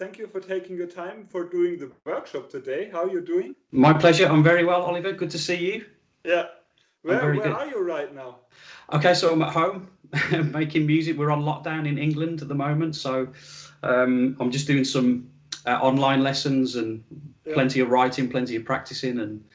Thank you for taking your time for doing the workshop today. How are you doing? My pleasure. I'm very well, Oliver. Good to see you. Yeah. Very Where good. are you right now? Okay, so I'm at home making music. We're on lockdown in England at the moment, so I'm just doing some online lessons and plenty of writing, plenty of practicing, and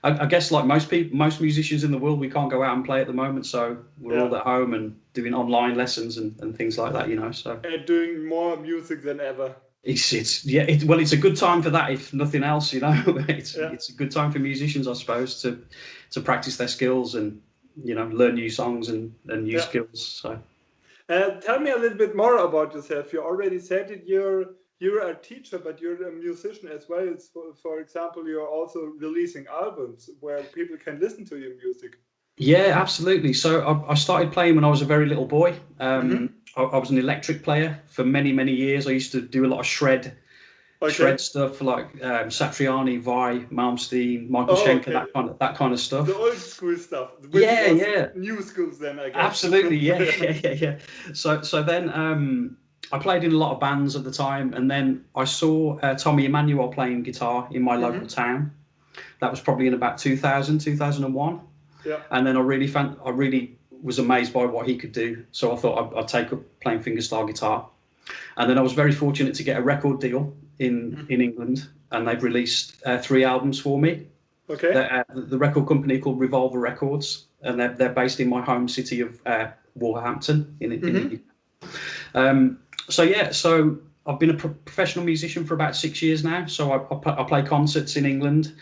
I guess like most people, most musicians in the world, we can't go out and play at the moment, so we're all at home and doing online lessons and things like that, you know. So doing more music than ever. Well, it's a good time for that, if nothing else, you know. It's a good time for musicians, I suppose, to practice their skills and, you know, learn new songs and new skills. So tell me a little bit more about yourself. You already said it, you're a teacher, but you're a musician as well. It's for example, you're also releasing albums where people can listen to your music. Yeah, absolutely. So I started playing when I was a very little boy. I was an electric player for many, many years. I used to do a lot of shred stuff like Satriani, Vai, Malmsteen, Michael Schenker, that kind of stuff. The old school stuff. New schools then, I guess. Absolutely, yeah. So then I played in a lot of bands at the time, and then I saw Tommy Emmanuel playing guitar in my local town. That was probably in about 2000, 2001. Yeah. And then I really was amazed by what he could do. So I thought I'd take up playing fingerstyle guitar. And then I was very fortunate to get a record deal in England, and they've released 3 albums for me. Okay. The record company called Revolver Records, and they're based in my home city of Wolverhampton in the UK. So I've been a professional musician for about 6 years now. So I play concerts in England.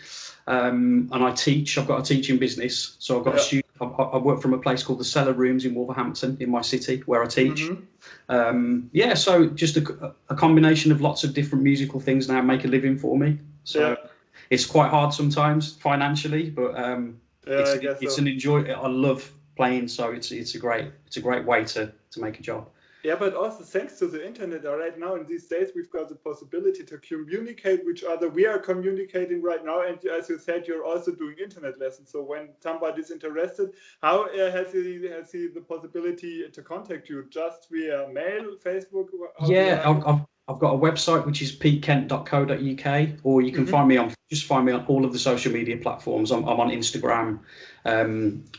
And I teach. I've got a teaching business, so I've got a student. I work from a place called the Cellar Rooms in Wolverhampton, in my city, where I teach. So just a combination of lots of different musical things now make a living for me. So it's quite hard sometimes financially, but it's an enjoy. I love playing, so it's a great way to make a job. Yeah, but also thanks to the internet right now in these days, we've got the possibility to communicate with each other. We are communicating right now, and as you said, you're also doing internet lessons. So when somebody's interested, how has he the possibility to contact you? Just via mail, Facebook? I've got a website which is petekent.co.uk, or you can find me on all of the social media platforms. I'm on Instagram.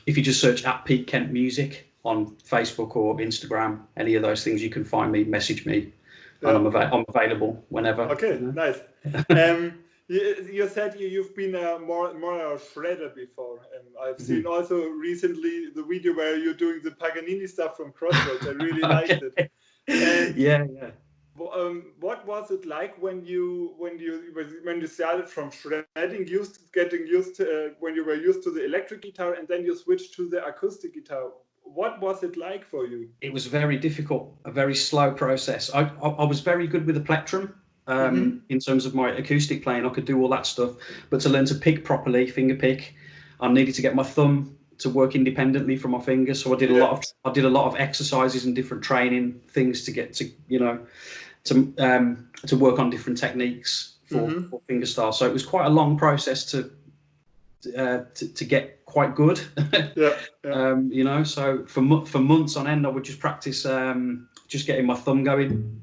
If you just search at Pete Kent Music on Facebook or Instagram, any of those things, you can find me, message me, and I'm available whenever. Okay, nice. You said you've been more a shredder before, and I've seen also recently the video where you're doing the Paganini stuff from Crossroads. I really liked it. And what was it like when you started from shredding, getting used to when you were used to the electric guitar, and then you switched to the acoustic guitar? What was it like for you? It was very difficult, a very slow process. I was very good with the plectrum in terms of my acoustic playing. I could do all that stuff, but to learn to pick properly, finger pick, I needed to get my thumb to work independently from my fingers. So I did a lot of exercises and different training things to get to, you know, to work on different techniques for fingerstyle. So it was quite a long process to get quite good. You know, so for months on end I would just practice just getting my thumb going,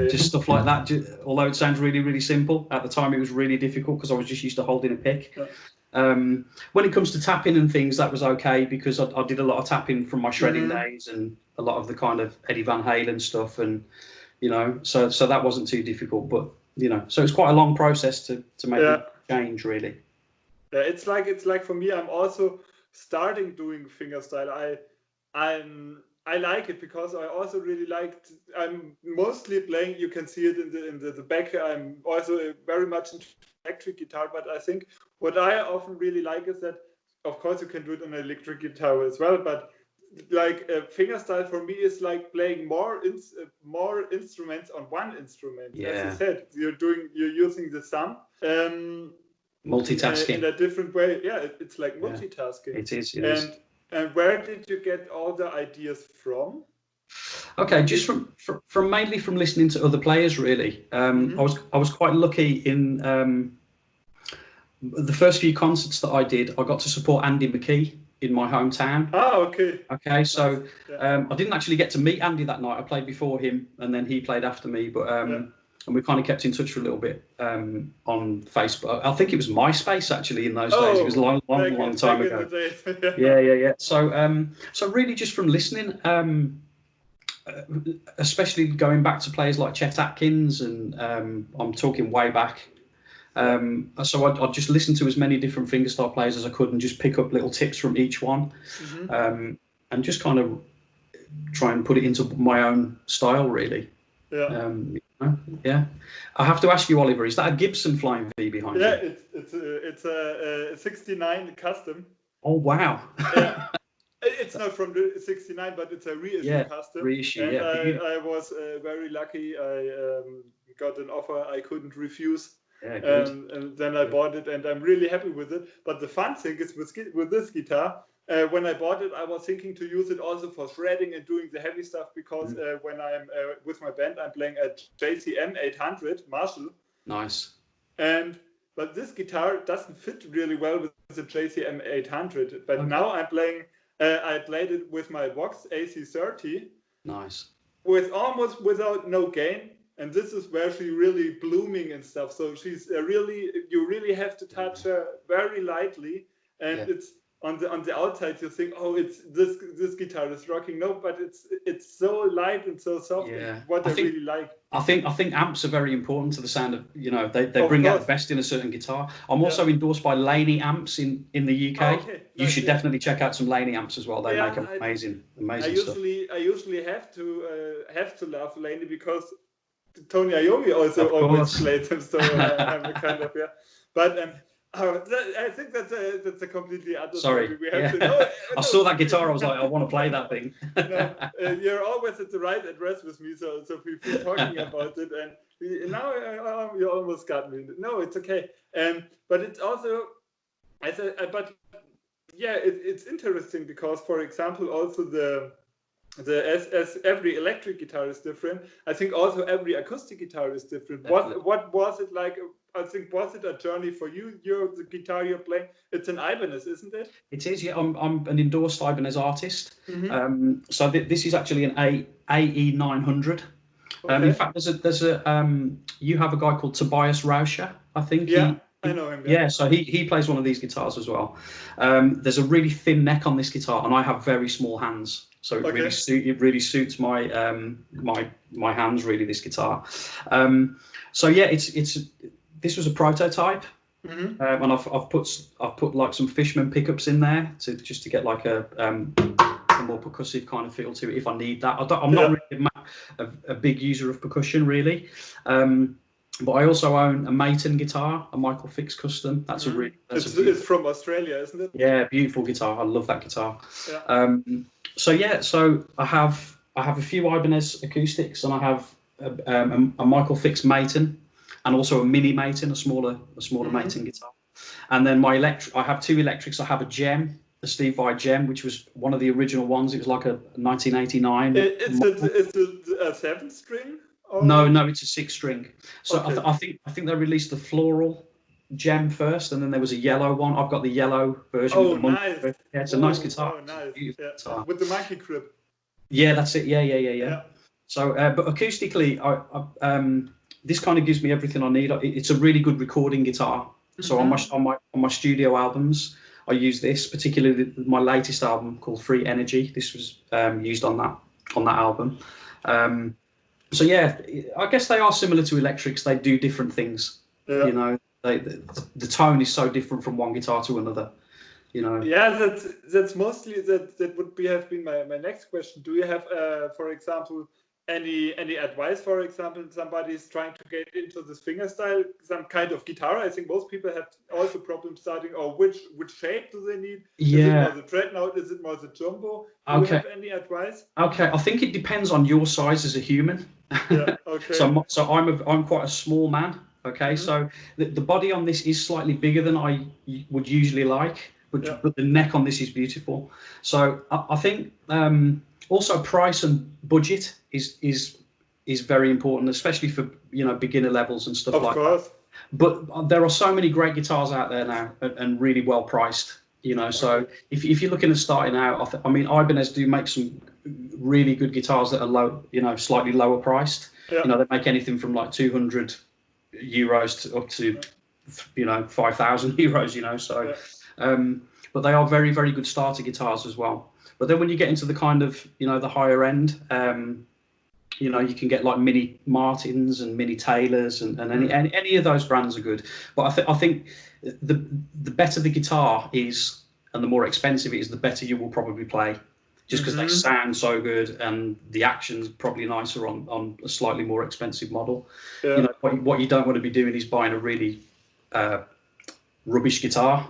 just stuff like that. Although it sounds really, really simple, at the time it was really difficult because I was just used to holding a pick. When it comes to tapping and things, that was okay because I did a lot of tapping from my shredding days and a lot of the kind of Eddie Van Halen stuff, and you know, so that wasn't too difficult. But you know, so it's quite a long process to make a change, really. Yeah, it's like for me, I'm also starting doing fingerstyle. I like it because I also really liked. I'm mostly playing. You can see it in the back. I'm also very much into electric guitar, but I think what I often really like is that, of course, you can do it on an electric guitar as well, but like fingerstyle for me is like playing more instruments on one instrument. As you said, you're using the thumb. Multitasking in a different way. It's like multitasking. It is. And where did you get all the ideas from? Okay, just from mainly from listening to other players, really. I was quite lucky in the first few concerts that I did. I got to support Andy McKee in my hometown. Ah, okay. Okay, so Yeah. I didn't actually get to meet Andy that night. I played before him, and then he played after me. But and we kind of kept in touch for a little bit on Facebook. I think it was MySpace actually in those days. It was a long time ago. Yeah. So really, just from listening, especially going back to players like Chet Atkins, and I'm talking way back. So I'd just listen to as many different fingerstyle players as I could and just pick up little tips from each one, and just kind of try and put it into my own style, really. Yeah. I have to ask you, Oliver, is that a Gibson Flying V behind you? Yeah, it's a 69 custom. Oh wow! Yeah. It's not from the 69, but it's a reissue custom. Reissue, and I was very lucky. I got an offer I couldn't refuse. Yeah, good. And then I bought it, and I'm really happy with it. But the fun thing is with this guitar, when I bought it, I was thinking to use it also for shredding and doing the heavy stuff, because when I'm with my band, I'm playing a JCM 800 Marshall. Nice. But this guitar doesn't fit really well with the JCM 800. But now I'm playing. I played it with my Vox AC30. Nice. Almost without no gain. And this is where she's really blooming and stuff. So she's you really have to touch her very lightly. And it's on the outside, you think, oh, it's this guitar is rocking. No, but it's so light and so soft. Yeah. What I really like. I think amps are very important to the sound of, they bring out the best in a certain guitar. I'm also endorsed by Laney Amps in the UK. Oh, okay. You should definitely check out some Laney amps as well. They make amazing stuff. I usually have to love Laney because Tony Iommi also always played them. So I'm kind of But I think that's a completely other story. We have to know. I saw that guitar. I was like, I want to play that thing. You're always at the right address with me, so we've been talking about it, and now you almost got me. No, it's okay. But it's also, it's interesting because, for example, also as every electric guitar is different, I think also every acoustic guitar is different. What was it like? I think, was it a journey for you? The guitar you're playing, it's an Ibanez, isn't it? It is, yeah. I'm an endorsed Ibanez artist. So this is actually an AE 900. In fact, there's a you have a guy called Tobias Rauscher, I think. Yeah, I know him. Yeah, so he plays one of these guitars as well. There's a really thin neck on this guitar, and I have very small hands. So it really suits my my hands, really, this guitar. So yeah, this was a prototype, and I've put like some Fishman pickups in there just to get like a more percussive kind of feel to it if I need that. I'm not really a big user of percussion, really, but I also own a Maton guitar, a Michael Fix Custom. It's from Australia, isn't it? Yeah, beautiful guitar. I love that guitar. Yeah. So I have a few Ibanez acoustics, and I have a Michael Fix Maton, and also a mini Maton, a smaller Maton guitar. And then I have two electrics. I have a Gem, a Steve Vai Gem, which was one of the original ones. It was like a 1989. It's a 7-string? No, it's a 6-string. So I think they released the floral Gem first, and then there was a yellow one. I've got the yellow version. Oh, nice. Yeah, it's a nice guitar. Oh, nice. Guitar. With the monkey crib. Yeah, that's it. Yeah. So, but acoustically, this kind of gives me everything I need. It's a really good recording guitar. So on my studio albums, I use this, particularly my latest album called Free Energy. This was used on that album. So yeah, I guess they are similar to electrics. They do different things. Yeah. The tone is so different from one guitar to another. Yeah, that's mostly that would have been my next question. Do you have, for example, any advice? For example, somebody is trying to get into this fingerstyle, some kind of guitar. I think most people have also problems starting. Or which shape do they need? Yeah. Is it more the dreadnought? Is it more the jumbo? Do you have any advice? Okay, I think it depends on your size as a human. Yeah. Okay. So I'm quite a small man. Okay, so the body on this is slightly bigger than I would usually like, but the neck on this is beautiful. So I think also price and budget is very important, especially for beginner levels and stuff like that. But there are so many great guitars out there now, and really well priced. You know, so if you're looking at starting out, I mean, Ibanez do make some really good guitars that are low, you know, slightly lower priced. Yeah. You know, they make anything from like 200 euros to up to, you know, 5,000 euros. You know, so, but they are very, very good starter guitars as well. But then when you get into the kind of, you know, the higher end, you know, you can get like Mini Martins and Mini Taylors, and any of those brands are good. But I think the better the guitar is and the more expensive it is, the better you will probably play, just because they sound so good and the action's probably nicer on a slightly more expensive model. You know, what you don't want to be doing is buying a really rubbish guitar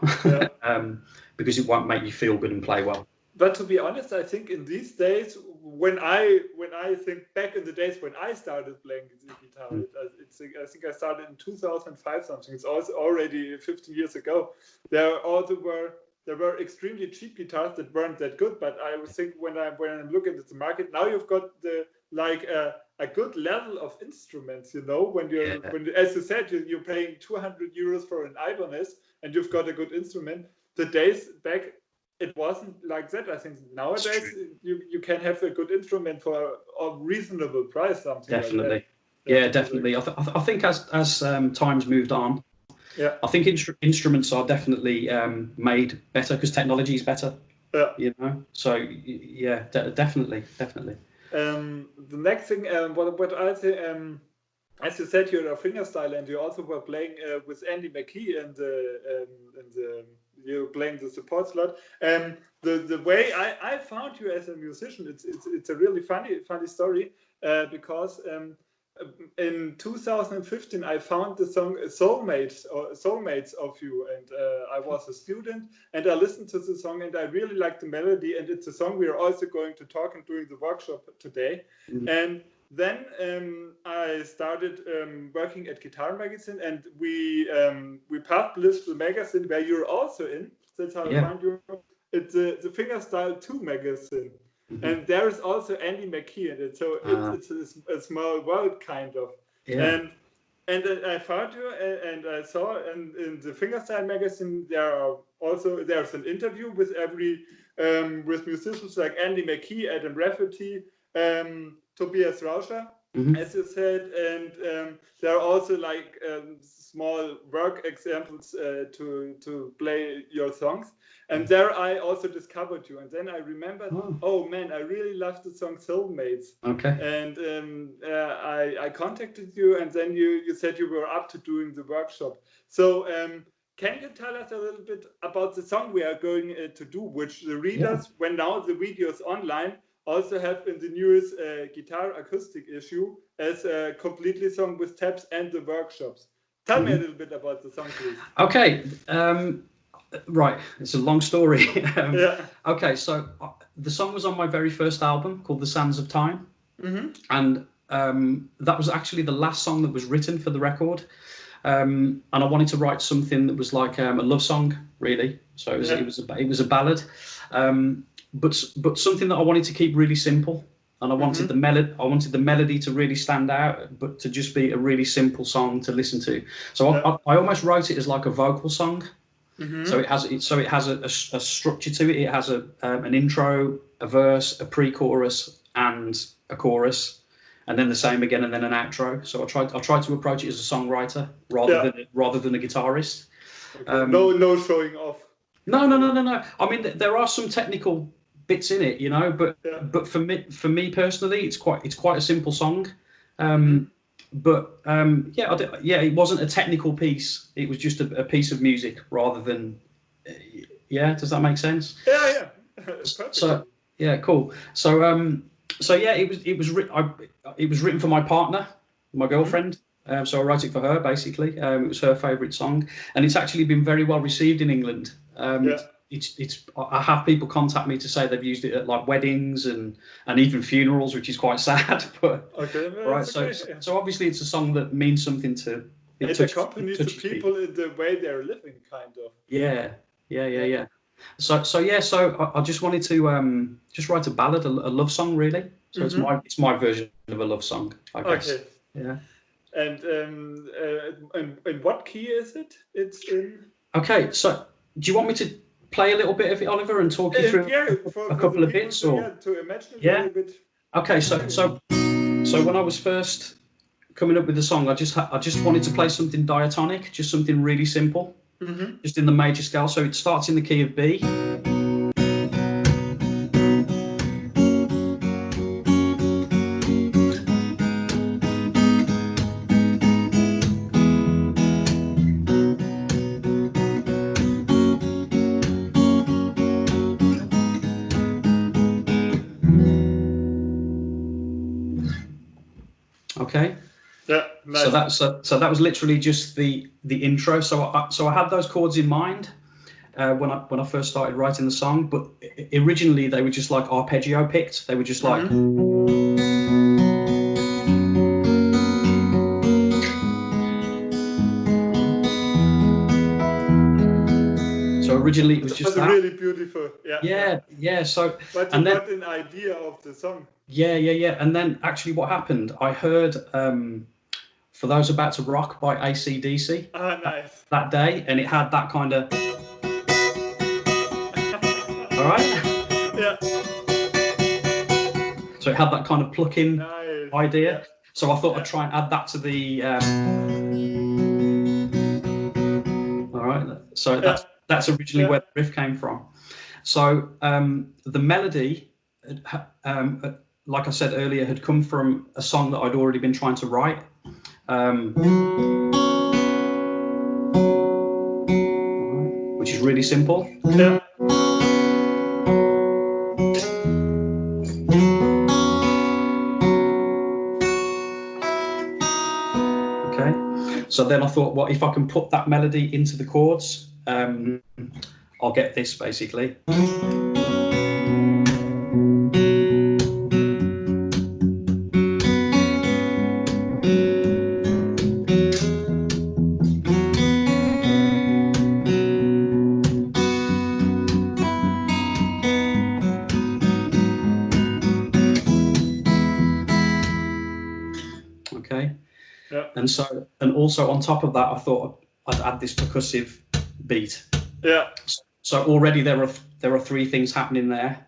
because it won't make you feel good and play well. But to be honest, I think in these days, when I think back in the days when I started playing the guitar, I think I started in 2005 something. It's also already 15 years ago. There were extremely cheap guitars that weren't that good. But I think when I'm looking at the market now, you've got a good level of instruments. You know, when as you said, you're paying 200 euros for an Ibanez, and you've got a good instrument. The days back, it wasn't like that. I think nowadays you can have a good instrument for a reasonable price. Something definitely. Like that. Yeah, definitely. I think as times moved on, I think instruments are definitely made better because technology is better. Yeah. You know. So yeah, definitely. The next thing, what I say, as you said, you're a fingerstyle, and you also were playing with Andy McKee and you're playing the support slot. The way I found you as a musician, it's a really funny story because in 2015 I found the song Soulmates of you, and I was a student and I listened to the song and I really liked the melody, and it's a song we are also going to talk and doing the workshop today. And then I started working at Guitar Magazine, and we published the magazine where you're also in. That's how I found you. It's the Fingerstyle 2 magazine, and there is also Andy McKee in it. So it's a small world kind of. And I found you, and I saw in the Fingerstyle magazine there's an interview with with musicians like Andy McKee, Adam Rafferty, Tobias Rauscher, as you said, and there are also like small work examples to play your songs. And there I also discovered you, and then I remembered, oh man, I really love the song Soulmates. Okay. And I contacted you, and then you said you were up to doing the workshop. So can you tell us a little bit about the song we are going to do, which the readers, when now the video is online, also have in the newest guitar acoustic issue as a completely song with tabs and the workshops. Tell me a little bit about the song, please. Okay. Right, it's a long story. Okay, so the song was on my very first album called The Sands of Time, and that was actually the last song that was written for the record. And I wanted to write something that was like a love song, really. So it was a ballad, but something that I wanted to keep really simple. And I wanted the melody to really stand out, but to just be a really simple song to listen to. So I almost wrote it as like a vocal song. So it has a structure to it. It has an intro, a verse, a pre-chorus, and a chorus, and then the same again, and then an outro. So I tried to approach it as a songwriter rather than a guitarist. No showing off. No. I mean, there are some technical bits in it, you know, but for me personally, it's quite a simple song. But it wasn't a technical piece. It was just a piece of music rather than. Does that make sense? Yeah. So cool. So it was written for my partner, my girlfriend. So I wrote it for her basically. It was her favourite song, and it's actually been very well received in England. I have people contact me to say they've used it at like weddings and even funerals, which is quite sad. But so obviously it's a song that means something to. It accompanies the people in the way they're living, kind of. Yeah. So I just wanted to just write a ballad, a love song, really. So it's my version of a love song, I guess. Okay. Yeah. And what key is it? It's in. Okay, so do you want me to play a little bit of it, Oliver, and talk you through a couple of bits? Or to imagine it a little bit. Okay, so when I was first coming up with the song, I just wanted to play something diatonic, just something really simple, just in the major scale. So it starts in the key of B. Okay. Yeah. Nice. So that was literally just the intro. So I had those chords in mind when I first started writing the song, but originally they were just like arpeggio picked. They were just like. So originally it was just that. Really beautiful. Yeah. So but you got an idea of the song. Yeah. And then actually what happened, I heard For Those About to Rock by AC/DC nice. that day, and it had that kind of. All right. Yeah. So it had that kind of plucking idea. Yeah. So I thought I'd try and add that to the. All right. So that's originally where the riff came from. So the melody, like I said earlier, had come from a song that I'd already been trying to write. Which is really simple. Yeah. Okay. So then I thought, well, if I can put that melody into the chords, I'll get this basically. Okay. Yeah. And also on top of that, I thought I'd add this percussive beat. Yeah. So already there are three things happening there.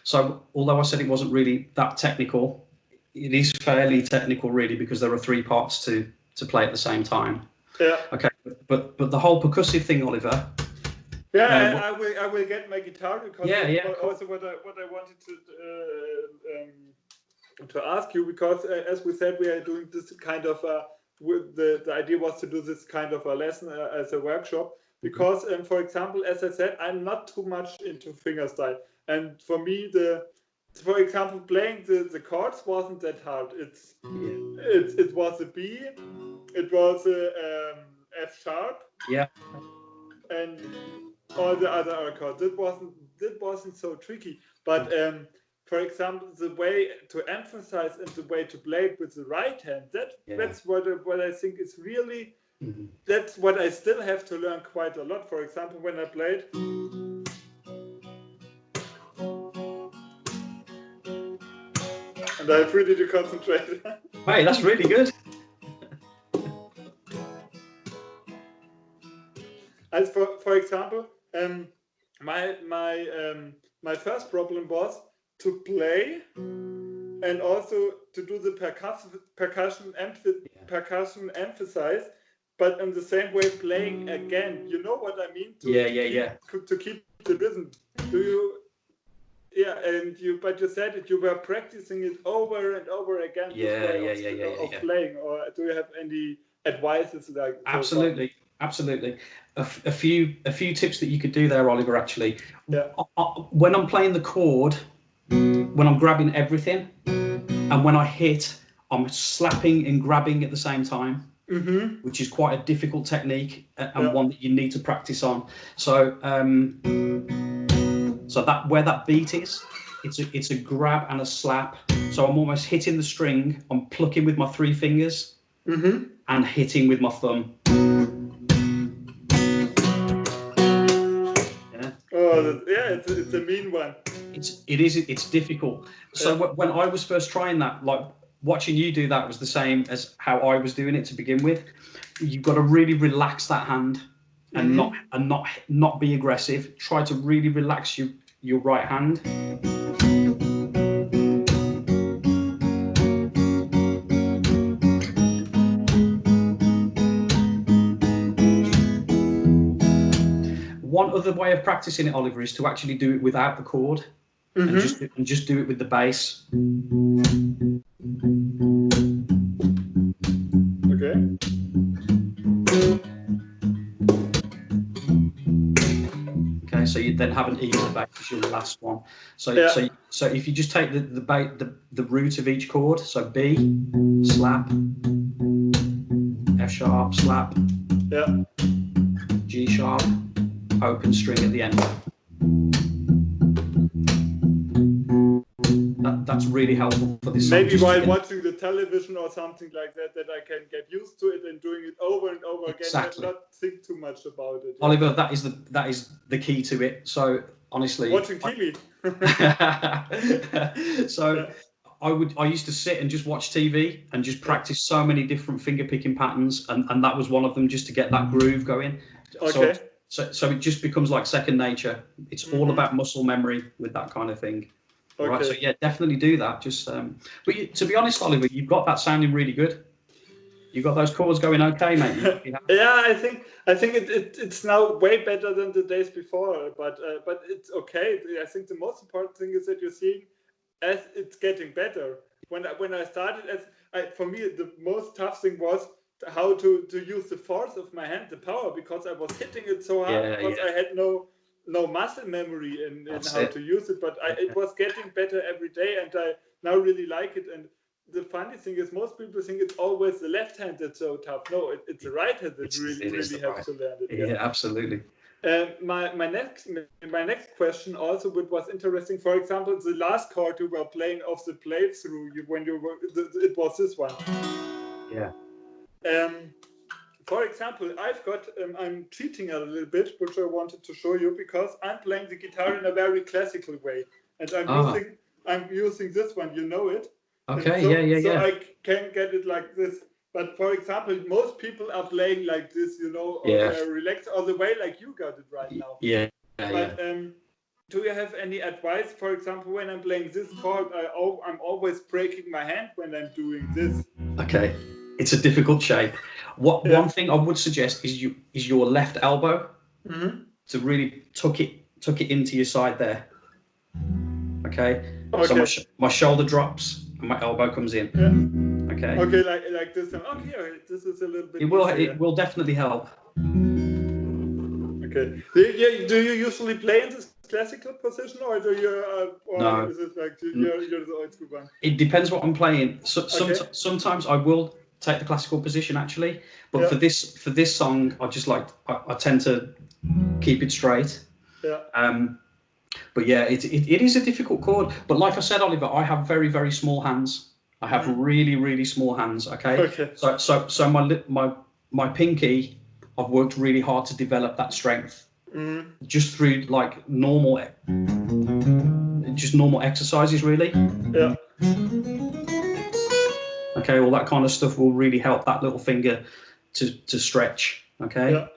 So although I said it wasn't really that technical, it is fairly technical really, because there are three parts to play at the same time. Yeah. Okay. But the whole percussive thing, Oliver. Yeah, I will get my guitar, because also what I wanted to ask you, because as we said, we are doing this kind of the idea was to do this kind of a lesson as a workshop, because for example, as I said, I'm not too much into fingerstyle, and for me for example, playing the chords wasn't that hard. It was a B, it was a F sharp, and all the other chords. That wasn't so tricky, but for example, the way to emphasize and the way to play it with the right hand, that's what I think is really, that's what I still have to learn quite a lot. For example, when I played, and I have really to concentrate. Hey, that's really good. As for example, my first problem was to play and also to do the percussion emphasize, but in the same way playing again. You know what I mean? To keep the rhythm. But you said it. You were practicing it over and over again. Of playing, or do you have any advices like? Absolutely. A few tips that you could do there, Oliver. Actually, when I'm playing the chord, when I'm grabbing everything, and when I hit, I'm slapping and grabbing at the same time, which is quite a difficult technique and one that you need to practice on. So, so that where that beat is, it's a grab and a slap. So I'm almost hitting the string. I'm plucking with my 3 fingers and hitting with my thumb. It's a mean one. It's difficult. So when I was first trying that, like watching you do that was the same as how I was doing it to begin with. You've got to really relax that hand. and not be aggressive. Try to really relax your right hand. One other way of practicing it, Oliver, is to actually do it without the chord, and just do it with the bass. Okay. Okay, so you then have an E in the bass as your last one. So if you just take the root of each chord, so B, slap, F sharp, slap, G sharp, open string at the end. That's really helpful for this song. Maybe while watching the television or something like that, that I can get used to it and doing it over and over again, and not think too much about it. Oliver, that is the key to it. So honestly, watching TV. I used to sit and just watch TV and just practice so many different finger picking patterns, and that was one of them, just to get that groove going. Okay. So it just becomes like second nature. It's all about muscle memory with that kind of thing. Okay. Right, so yeah, definitely do that. Just, but to be honest, Oliver, you've got that sounding really good. You got those chords going okay, mate. Yeah, I think it's now way better than the days before, but it's okay. I think the most important thing is that you're seeing as it's getting better. When I started, for me the most tough thing was how to use the force of my hand, the power, because I was hitting it so hard because I had no muscle memory in how to use it. But it was getting better every day, and I now really like it. And the funny thing is, most people think it's always the left hand that's so tough. No, it's the right hand that really have to learn it. Yeah, absolutely. My next question also, which was interesting, for example, the last chord you were playing of the playthrough, it was this one. Yeah. For example, I've got, I'm cheating a little bit, which I wanted to show you, because I'm playing the guitar in a very classical way, and I'm using this one. You know it. Okay. So I can get it like this. But for example, most people are playing like this, or they're relaxed, or the way like you got it right now. Yeah. But do you have any advice? For example, when I'm playing this chord, I'm always breaking my hand when I'm doing this. Okay, it's a difficult shape. One thing I would suggest is your left elbow to really tuck it into your side there. Okay. So my shoulder drops and my elbow comes in. Yeah. Okay. Okay, like this. Okay, this is a little bit. It will definitely help. Okay. Do you usually play in this classical position, or do you? No. Is it like you're the old school one? It depends what I'm playing. Sometimes I will take the classical position actually, but for this song, I tend to keep it straight. Yeah. But yeah, it is a difficult chord. But like I said, Oliver, I have very, very small hands. I have really, really small hands. Okay. So my pinky, I've worked really hard to develop that strength, just through like normal exercises, really. Yeah. Okay, all that kind of stuff will really help that little finger to stretch. Okay. Yeah.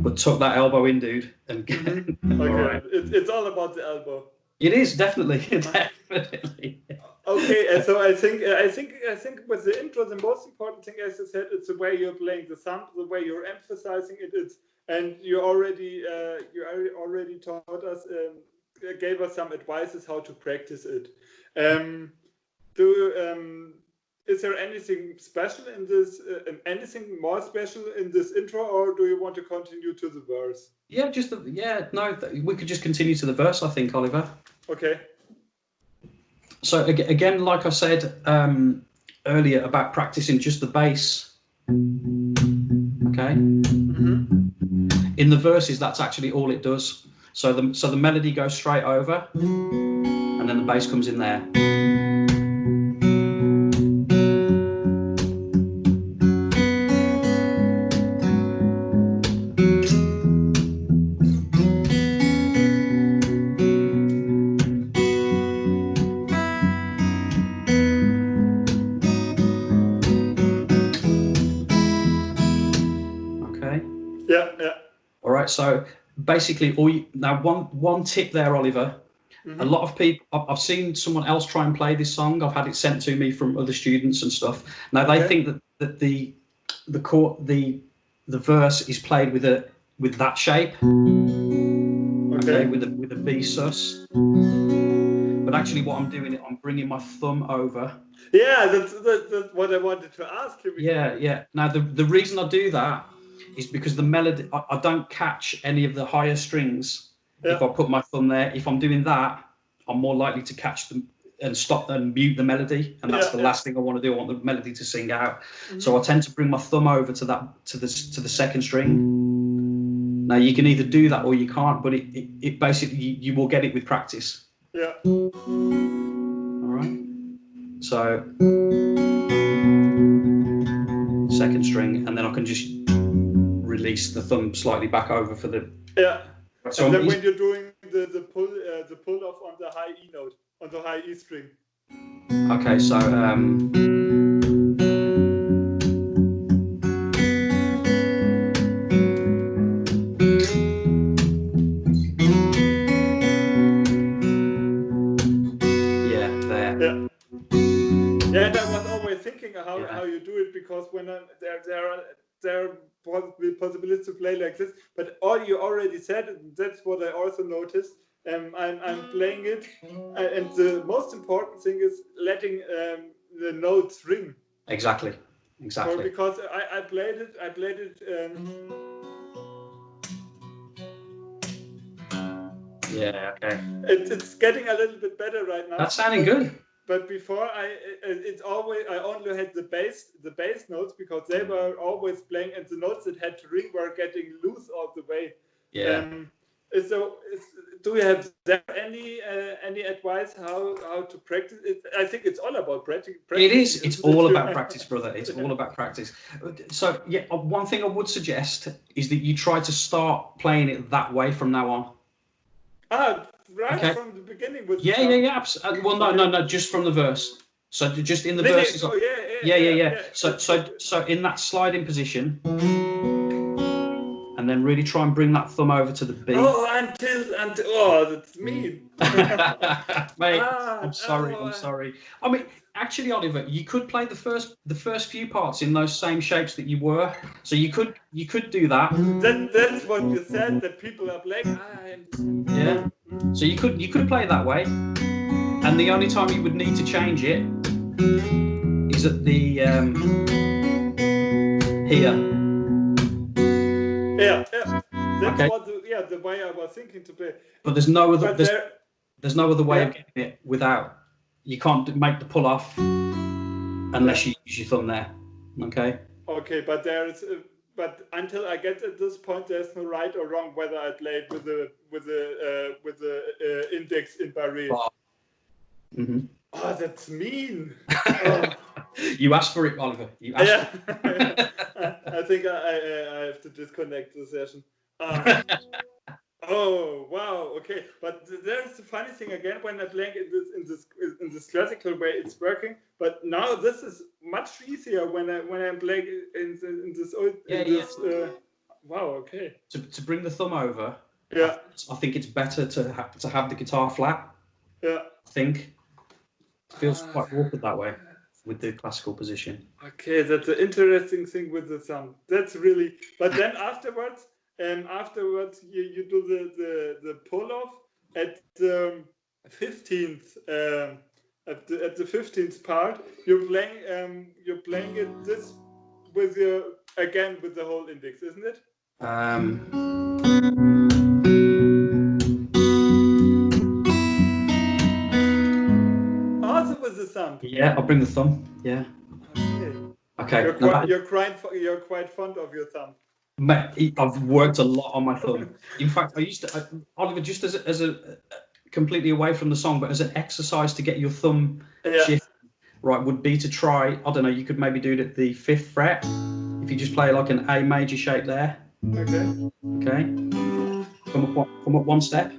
But tuck that elbow in, dude. And Okay. Right. It's all about the elbow. It is definitely, definitely. Okay, and so I think with the intro, the most important thing, as I said, it's the way you're playing the thumb, the way you're emphasizing it. And you already taught us, gave us some advices how to practice it. Is there anything special in this? Anything more special in this intro, or do you want to continue to the verse? Yeah, we could just continue to the verse, I think, Oliver. Okay. So again, like I said earlier about practicing just the bass. Okay. In the verses, that's actually all it does. So the melody goes straight over, and then the bass comes in there. right. So basically, one tip there, Oliver. A lot of people, I've seen someone else try and play this song. I've had it sent to me from other students and stuff. Now they think that the verse is played with that shape. Okay, with a B sus. But actually, what I'm doing, I'm bringing my thumb over. Yeah, that's what I wanted to ask you. Yeah. Now the reason I do that is because the melody, I don't catch any of the higher strings if I put my thumb there. If I'm doing that, I'm more likely to catch them and stop and mute the melody, and that's the last thing I want to do. I want the melody to sing out. So I tend to bring my thumb over to the second string. Now you can either do that or you can't, but it basically you will get it with practice. Yeah. All right. So second string, and then I can just release the thumb slightly back over for the. Yeah. So and then when you're doing the pull off on the high E note, on the high E string. Okay, so Yeah, and I was always thinking how you do it, because when there are possibilities to play like this, but all you already said, that's what I also noticed. I'm playing it, and the most important thing is letting the notes ring. Exactly. So because I played it. Yeah. Okay. It's getting a little bit better right now. That's sounding good. But before I only had the bass notes, because they were always playing, and the notes that had to ring were getting loose all the way. Yeah. So do you have any advice how to practice it? I think it's all about practice. It is. It's all about practice, brother. It's all about practice. So yeah, one thing I would suggest is that you try to start playing it that way from now on. Right from the beginning. Yeah. Absolutely. Well, no, just from the verse. So just in the verses. Yeah. So in that sliding position, and then really try and bring that thumb over to the B. Until that's mean. Mate, I'm sorry. I mean, actually, Oliver, you could play the first few parts in those same shapes that you were. So you could do that. That's what you said, that people are playing. Yeah. So you could play it that way, and the only time you would need to change it is at the here. Yeah. That's the way I was thinking to play. But there's no other. There's no other way of getting it without. You can't make the pull off unless you use your thumb there. Okay. Okay, but but until I get at this point, there's no right or wrong whether I play it with the index in barré. Mm-hmm. Oh, that's mean. You asked for it, Oliver. You asked for it. I think I have to disconnect the session. Oh wow, okay. But there's the funny thing again, when I'm playing in this classical way, it's working. But now this is much easier when I'm playing in this old. Wow, okay. To bring the thumb over. Yeah. I think it's better to have the guitar flat. Yeah. I think it feels quite awkward that way with the classical position. Okay, that's an interesting thing with the thumb. That's really. But then afterwards. You do the pull off at the 15th at the 15th part. You're playing it this with the whole index, isn't it? Also with the thumb. Yeah, I'll bring the thumb. Yeah. Okay. You're quite fond of your thumb. Mate, I've worked a lot on my thumb. In fact, I used to, Oliver, just as a completely away from the song, but as an exercise to get your thumb shift right, would be to try. I don't know. You could maybe do it at the 5th fret. If you just play like an A major shape there. Okay. Come up one step.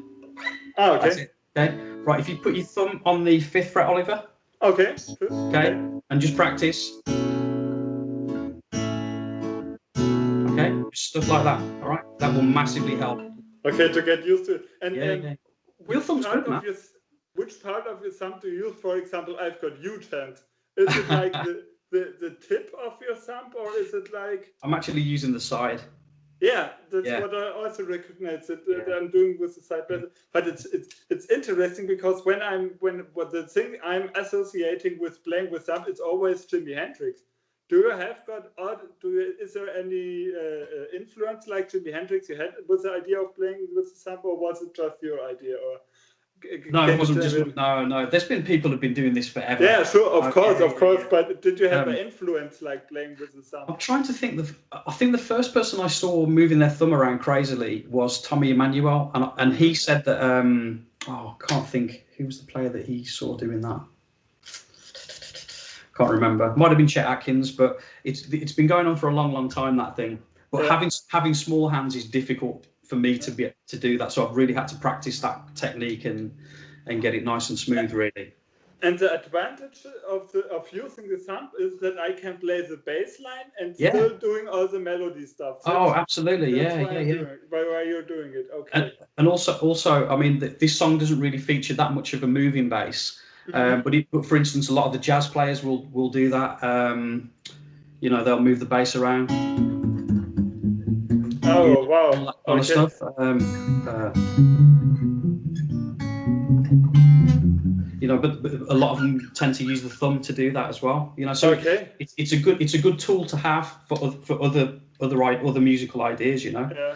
Oh, okay. That's it. Okay. Right. If you put your thumb on the 5th fret, Oliver. Okay. Okay. And just practice. Okay, stuff like that. All right. that will massively help. Okay, to get used to it. And Yeah. which part of your thumb do you use? For example, I've got huge hands. Is it like the tip of your thumb, or is it like? I'm actually using the side. Yeah, that's what I also recognize that I'm doing with the side better. But it's interesting because when the thing I'm associating with playing with thumb, it's always Jimi Hendrix. Do you have got is there any influence like Jimi Hendrix you had with the idea of playing with the thumb, or was it just your idea? Or no, it wasn't just no. There's been people who've been doing this forever. Yeah, sure, of course. But did you have an influence like playing with the thumb? I'm trying to think. I think the first person I saw moving their thumb around crazily was Tommy Emmanuel, and he said that. I can't think who was the player that he saw doing that. Can't remember. Might have been Chet Atkins, but it's been going on for a long time, that thing. But having small hands is difficult for me to do that. So I've really had to practice that technique and get it nice and smooth, really. And the advantage of using the thumb is that I can play the bass line and still doing all the melody stuff. Absolutely, why you're doing it, okay. And also, I mean, this song doesn't really feature that much of a moving bass. But for instance, a lot of the jazz players will do that. They'll move the bass around. Oh wow! All that kind of stuff. But a lot of them tend to use the thumb to do that as well. So it's a good tool to have for other musical ideas. Yeah.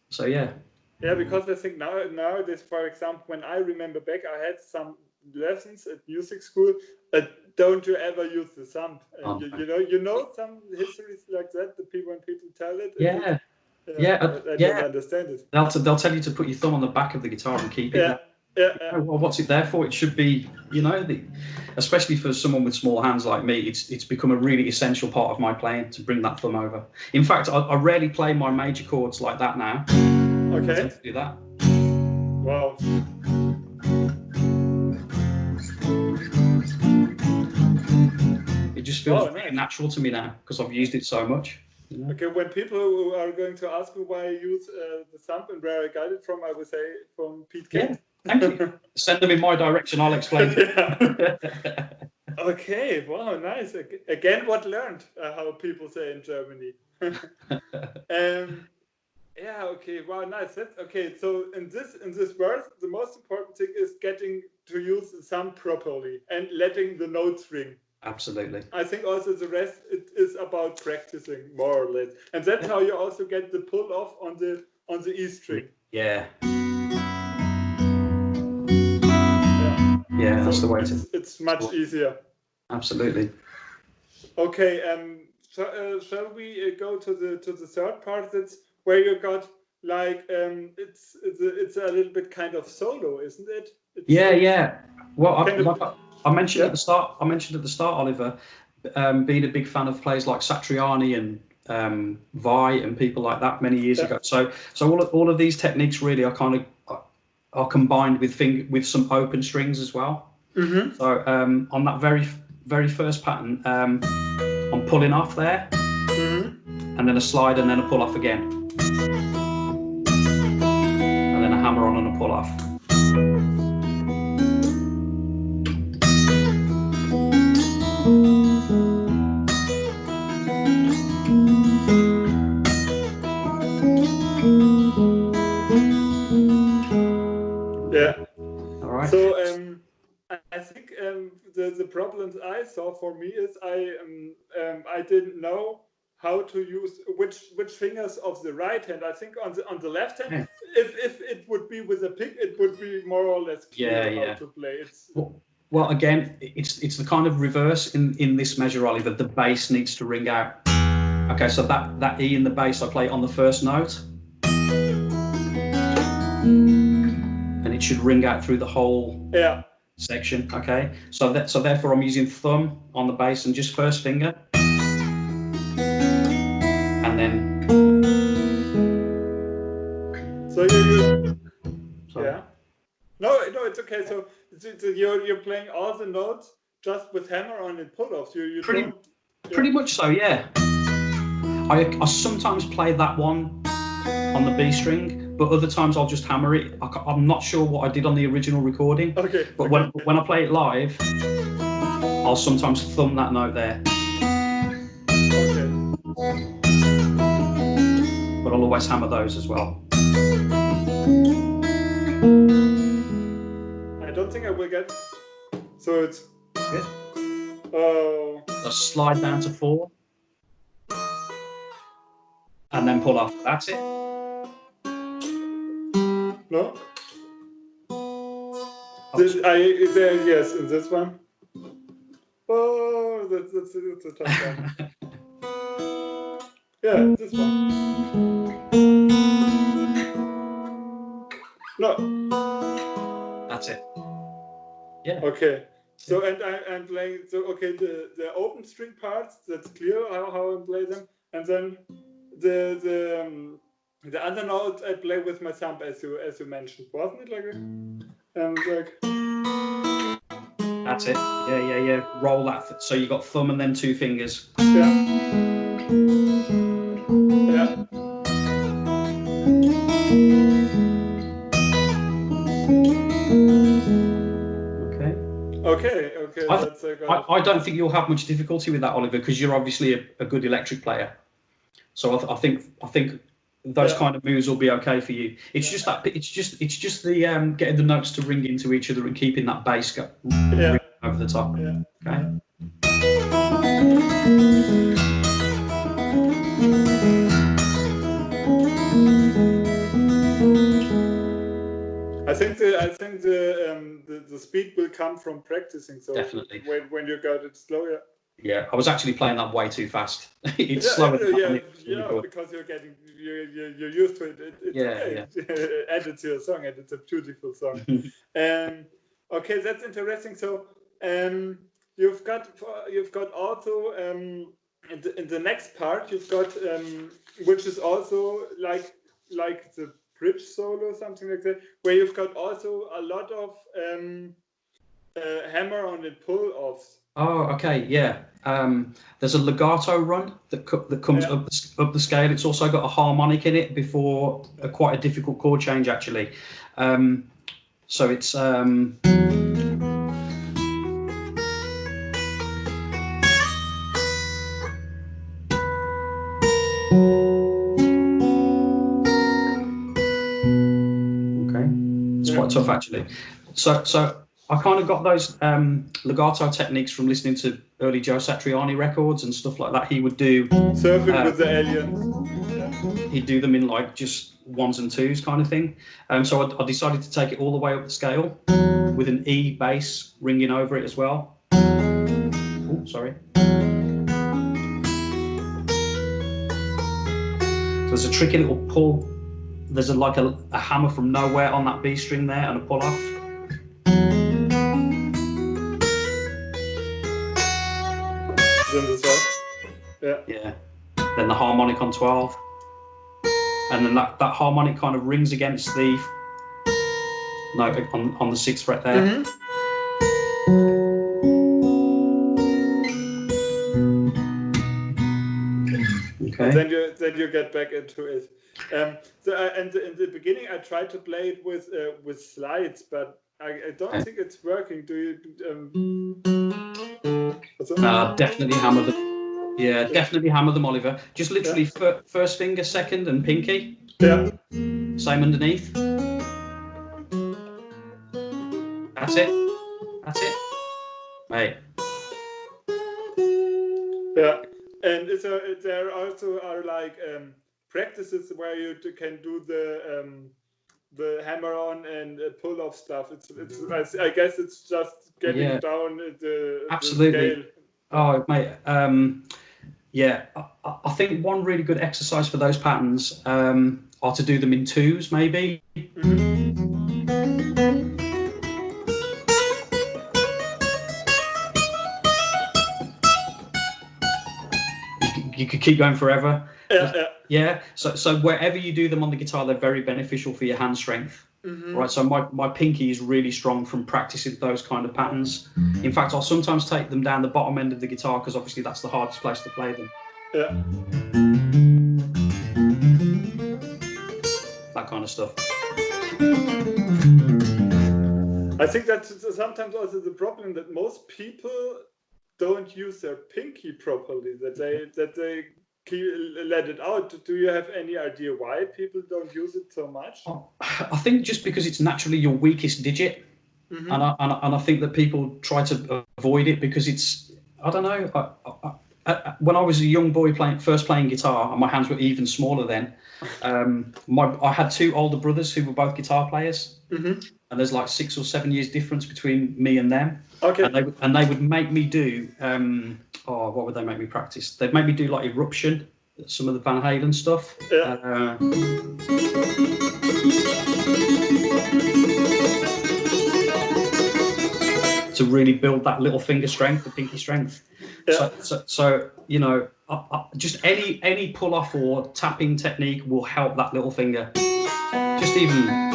So yeah. Yeah, because I think nowadays, for example, when I remember back, I had some lessons at music school. Don't you ever use the thumb? And you know some histories like that. When people tell it. I don't understand it. They'll tell you to put your thumb on the back of the guitar and keep it. Yeah. Well, what's it there for? It should be, especially for someone with small hands like me, it's become a really essential part of my playing to bring that thumb over. In fact, I rarely play my major chords like that now. Okay. I tend to do that. Wow. It just feels really natural to me now because I've used it so much. Okay, when people are going to ask me why I use the thumb and where I got it from, I would say from Pete Kent. Yeah, thank you. Send them in my direction, I'll explain. Okay, wow, nice. Again, what learned, how people say in Germany. Okay, wow, nice. So in this verse, the most important thing is getting to use the thumb properly and letting the notes ring. Absolutely. I think also the rest it is about practicing more or less, and that's how you also get the pull off on the E string. Yeah. Yeah, that's the way it's much easier. Absolutely. Okay. Shall we go to the third part? That's where you got like it's a little bit kind of solo, isn't it? Yeah. Well, I mentioned at the start, Oliver, being a big fan of players like Satriani and Vai and people like that many years ago. So all of these techniques really are combined with some open strings as well. Mm-hmm. So on that very first pattern, I'm pulling off there, and then a slide, and then a pull off again, and then a hammer on and a pull off. So I think the problems I saw for me is I didn't know how to use which fingers of the right hand. I think on the left hand, if it would be with a pick, it would be more or less clear how to play. Well, again, it's the kind of reverse in this measure, Oliver. The bass needs to ring out. Okay, so that E in the bass, I play on the first note. And it should ring out through the whole section. Okay, so therefore I'm using thumb on the bass and just first finger, and then. No, it's okay. So you're playing all the notes just with hammer on and pull offs. Pretty much so, yeah. I sometimes play that one on the B string, but other times I'll just hammer it. I'm not sure what I did on the original recording. Okay. But when I play it live, I'll sometimes thumb that note there. Okay. But I'll always hammer those as well. I don't think I will get. So it's. Good. Oh. So slide down to 4. And then pull off. That's it. No? Yes, in this one. Oh, that's a tough one. Yeah, this one. No. That's it. Yeah. Okay. So I'm playing. So okay, the open string parts. That's clear how I play them, and then the other notes I play with my thumb, as you mentioned, wasn't it like? And like. That's it. Yeah. Roll that. So you got thumb and then 2 fingers. Yeah. Yeah. Okay. I don't think you'll have much difficulty with that, Oliver, because you're obviously a good electric player. So I think those kind of moves will be okay for you. It's just that it's just the getting the notes to ring into each other and keeping that bass ring over the top. Yeah. Okay. I think the speed will come from practicing. So definitely when you got it slow, yeah, I was actually playing that way too fast. It's slower than because you're used to it. Add it to your song, and it's a beautiful song. Okay, that's interesting. So you've got also in the next part you've got which is also like the bridge solo, something like that, where you've got also a lot of hammer on and pull offs. Oh, okay, yeah. There's a legato run that comes up the scale. It's also got a harmonic in it before quite a difficult chord change, actually. So it's quite tough, actually. So I kind of got those legato techniques from listening to early Joe Satriani records and stuff like that. He would do Surfing with the Aliens. He'd do them in like just 1s and 2s kind of thing. So I decided to take it all the way up the scale with an E bass ringing over it as well. Oh, sorry. So there's a tricky little pull. There's like a hammer from nowhere on that B string there and a pull off. Yeah. Then the harmonic on 12. And then that harmonic kind of rings against the note on the 6th fret there. Mm-hmm. Okay. And then you get back into it. And in the beginning, I tried to play it with slides, but I don't think it's working. Do you? Definitely hammer them. Yeah, definitely hammer them, Oliver. Just literally first finger, second, and pinky. Yeah. Same underneath. That's it. Mate. Yeah. And there also are like practices where you can do the hammer on and pull off stuff. I guess it's just getting down the scale. Oh, mate. Yeah, I think one really good exercise for those patterns are to do them in 2s, maybe. Mm-hmm. You could keep going forever. Yeah. So wherever you do them on the guitar, they're very beneficial for your hand strength. Mm-hmm. Right. So my pinky is really strong from practicing those kind of patterns. In fact, I'll sometimes take them down the bottom end of the guitar because obviously that's the hardest place to play them. Yeah. that kind of stuff. I think that's sometimes also the problem, that most people don't use their pinky properly, that they let it out. Do you have any idea why people don't use it so much? I think just because it's naturally your weakest digit, and I think that people try to avoid it because it's, I don't know. When I was a young boy first playing guitar, and my hands were even smaller then, I had two older brothers who were both guitar players, and there's like 6 or 7 years difference between me and them. Okay. And they would make me do, what would they make me practice? They'd make me do like Eruption, some of the Van Halen stuff. Yeah. To really build that little finger strength, the pinky strength. Yeah. So you know, just any pull off or tapping technique will help that little finger. Just even.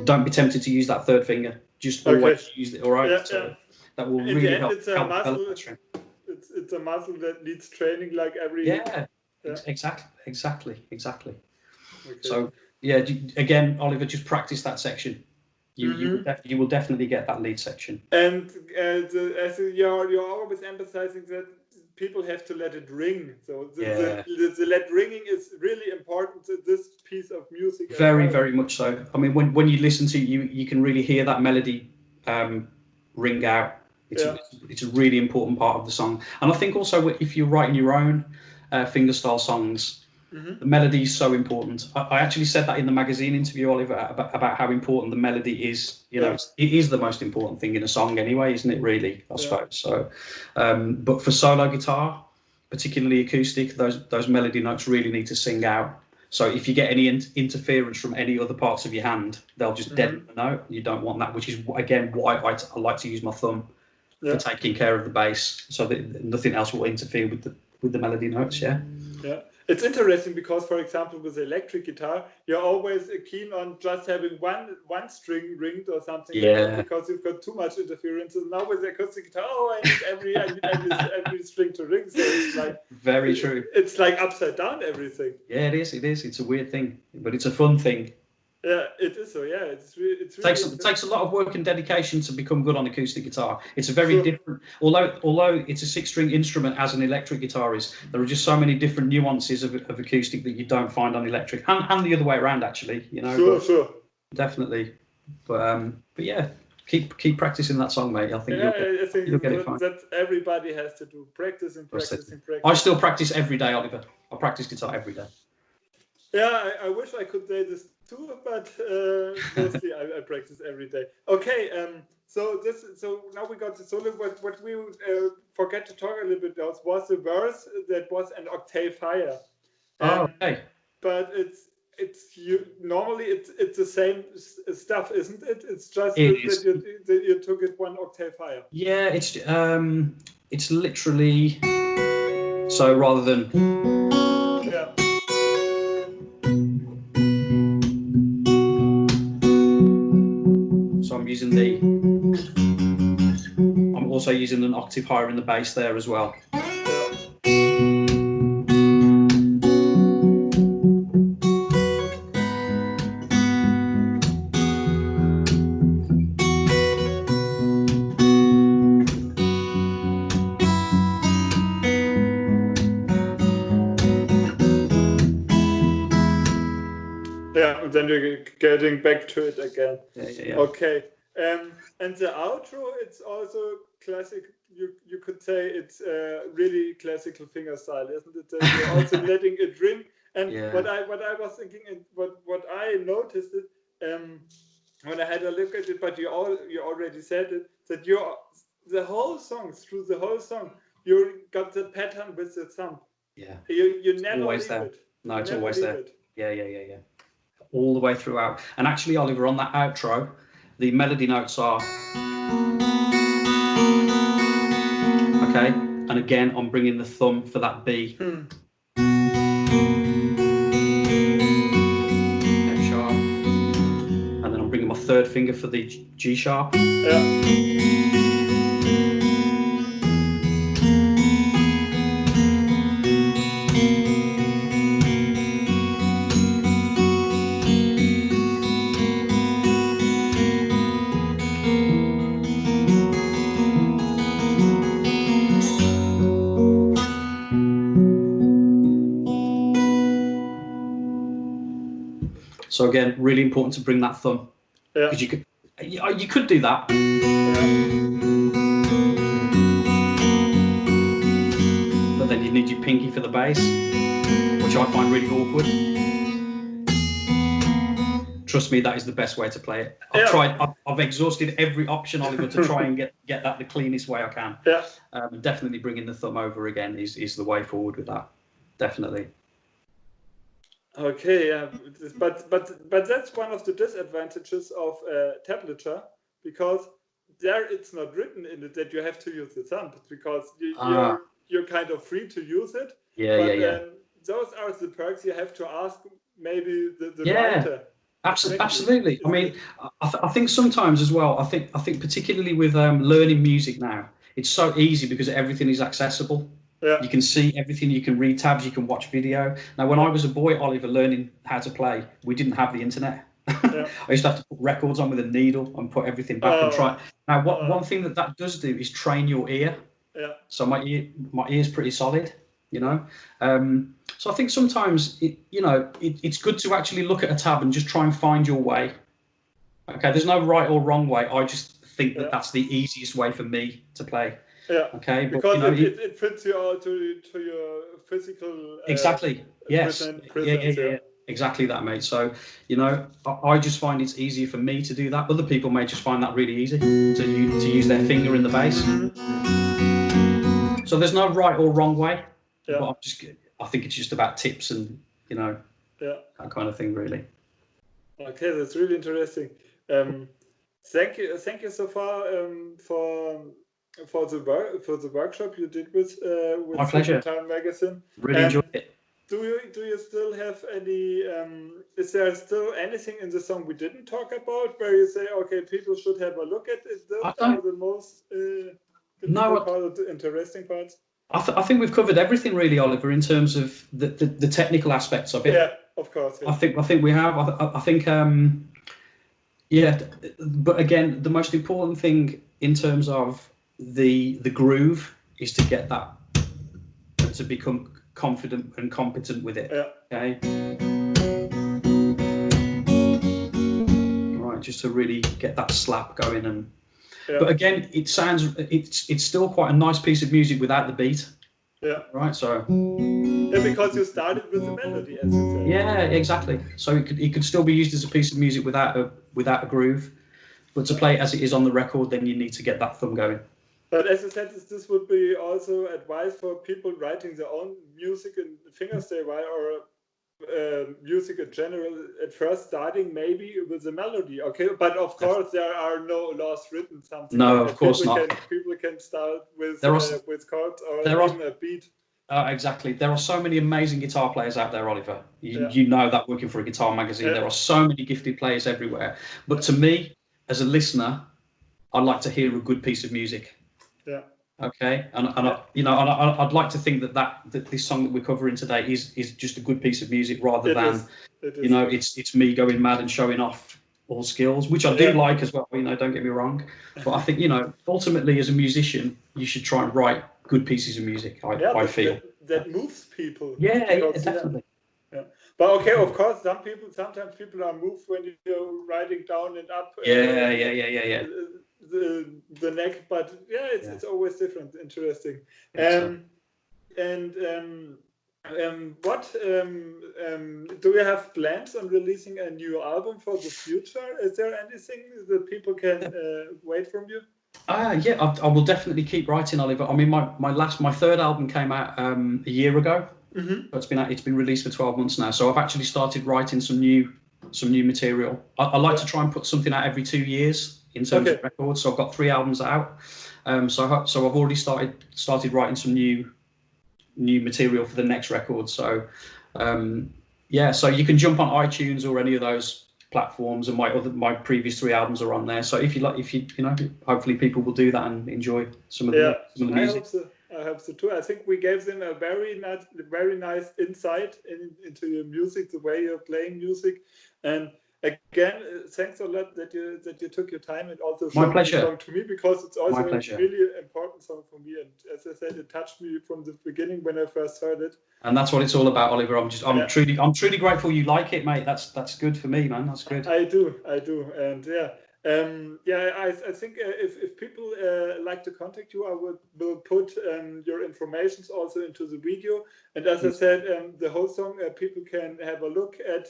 Don't be tempted to use that third finger. Just always use it. All right. Yeah, so that will in really the end, help. It's a muscle. It's a muscle that needs training, like every. Yeah. Exactly. Okay. So yeah, again, Oliver, just practice that section. You will definitely get that lead section. And you're always emphasizing that people have to let it ring. So the let ringing is really important to this piece of music. Very much so. I mean, when you listen to it, you can really hear that melody ring out. It's a really important part of the song. And I think also if you're writing your own fingerstyle songs, the melody is so important. I actually said that in the magazine interview, Oliver, about how important the melody is. You know, it is the most important thing in a song anyway, isn't it, really, I suppose. So, but for solo guitar, particularly acoustic, those melody notes really need to sing out. So if you get any interference from any other parts of your hand, they'll just deaden the note. You don't want that, which is, again, why I like to use my thumb for taking care of the bass, so that nothing else will interfere with the melody notes. Yeah. It's interesting because, for example, with electric guitar, you're always keen on just having one string ringed or something. Yeah. Because you've got too much interference. And now with acoustic guitar, I need every string to ring. So it's like very true. It's like upside down everything. Yeah, it is. It's a weird thing, but it's a fun thing. Yeah, it is. So yeah, it's really. It takes a lot of work and dedication to become good on acoustic guitar. It's a very different. Although it's a 6-string instrument as an electric guitar is, there are just so many different nuances of acoustic that you don't find on electric, and the other way around actually. You know. Sure. Definitely, but yeah, keep practicing that song, mate. I think you'll get it fine. That everybody has to do, practice. I still practice every day, Oliver. I practice guitar every day. Yeah, I wish I could say this too, but mostly I practice every day. Okay, so now we got the solo. What we forget to talk a little bit about was the verse that was an octave higher. Okay. But normally it's the same stuff, isn't it? It's just that you took it one octave higher. Yeah, it's literally so rather than. I'm also using an octave higher in the bass there as well. Yeah, and then you're getting back to it again. Yeah. Okay. And the outro, it's also classic. You could say it's really classical fingerstyle, isn't it? That you're also letting it ring. And what I was thinking, and what I noticed it when I had a look at it, but you already said it, that through the whole song, you got the pattern with the thumb. Yeah. You never always leave there. it. No, it's always there. Yeah. All the way throughout. And actually, Oliver, on that outro, the melody notes are okay, and again I'm bringing the thumb for that B. F sharp, and then I'm bringing my third finger for the G sharp. Yeah. So again, really important to bring that thumb, because you could do that. But then you need your pinky for the bass, which I find really awkward. Trust me, that is the best way to play it. I've exhausted every option, Oliver, to try and get that the cleanest way I can. Definitely bringing the thumb over again is the way forward with that. Definitely. Okay, but that's one of the disadvantages of tablature, because there it's not written in it that you have to use the thumb, because you're kind of free to use it. Those are the perks you have to ask maybe the writer. Absolutely. I mean, I think sometimes as well, I think particularly with learning music now, it's so easy because everything is accessible. You can see everything, you can read tabs, you can watch video. Now, when I was a boy, Oliver, learning how to play, we didn't have the internet. I used to have to put records on with a needle and put everything back and try. Now, one thing that does do is train your ear. So my ear's pretty solid, you know. So I think sometimes it's good to actually look at a tab and just try and find your way. Okay, there's no right or wrong way. I just think that that's the easiest way for me to play. Okay, because it fits you to your physical. Exactly. Yes. Presence, Exactly that, mate. So I just find it's easier for me to do that. Other people may just find that really easy to use their finger in the bass. So there's no right or wrong way. But I think it's just about tips and that kind of thing, really. Okay, that's really interesting. Thank you so far for the workshop you did with My pleasure. Time Magazine. Really enjoyed it. Do you still have any? Is there still anything in the song we didn't talk about where you say, okay, people should have a look at it? Those are the most interesting parts. I think we've covered everything really, Oliver, in terms of the technical aspects of it. Yeah, of course. Yeah. I think we have. I think but again, the most important thing in terms of the groove is to get that, to become confident and competent with it. Okay. Right, just to really get that slap going and. But again, it's still quite a nice piece of music without the beat. Right. So. Because you started with the melody, as you said. Yeah, exactly. So it could still be used as a piece of music without a groove, but to play it as it is on the record, then you need to get that thumb going. But as you said, this would be also advice for people writing their own music in fingerstyle or music in general. At first, starting maybe with the melody, okay. But of course, there are no laws written. Something. No, of course not. People can start with chords or even a beat. Exactly. There are so many amazing guitar players out there, Oliver. You know that working for a guitar magazine. There are so many gifted players everywhere. But to me, as a listener, I like to hear a good piece of music. Okay. And I'd like to think that this song that we're covering today is just a good piece of music rather than it's me going mad and showing off all skills, which I do like as well. Don't get me wrong. But I think ultimately as a musician, you should try and write good pieces of music. I feel that moves people. Definitely. But okay, of course, sometimes people are moved when you're writing down and up. The neck, but it's always different. Interesting. What do you have plans on releasing a new album for the future? Is there anything that people can wait from you? I will definitely keep writing, Oliver. I mean, my third album came out a year ago. It's been released for 12 months now. So I've actually started writing some new material. I like to try and put something out every 2 years in terms of records. So I've got 3 albums out. So I've already started writing some new material for the next record. So so you can jump on iTunes or any of those platforms, and my previous 3 albums are on there. So if hopefully people will do that and enjoy some of the music. I hope so too. I think we gave them a very nice insight into your music, the way you're playing music, and again, thanks a lot that you took your time and also My showed pleasure. the song to me, because it's also My a pleasure. really important song for me. And as I said, it touched me from the beginning when I first heard it. And that's what it's all about, Oliver. I'm truly grateful you like it, mate. That's good for me, man. That's good. I do, and I think if people like to contact you, I will put your informations also into the video. And as I said, the whole song people can have a look at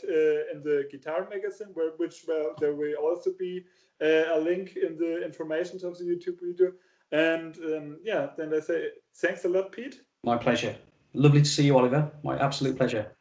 in the Guitar Magazine, which there will also be a link in the information of the YouTube video. And then I say thanks a lot, Pete. My pleasure. Lovely to see you, Oliver. My absolute pleasure.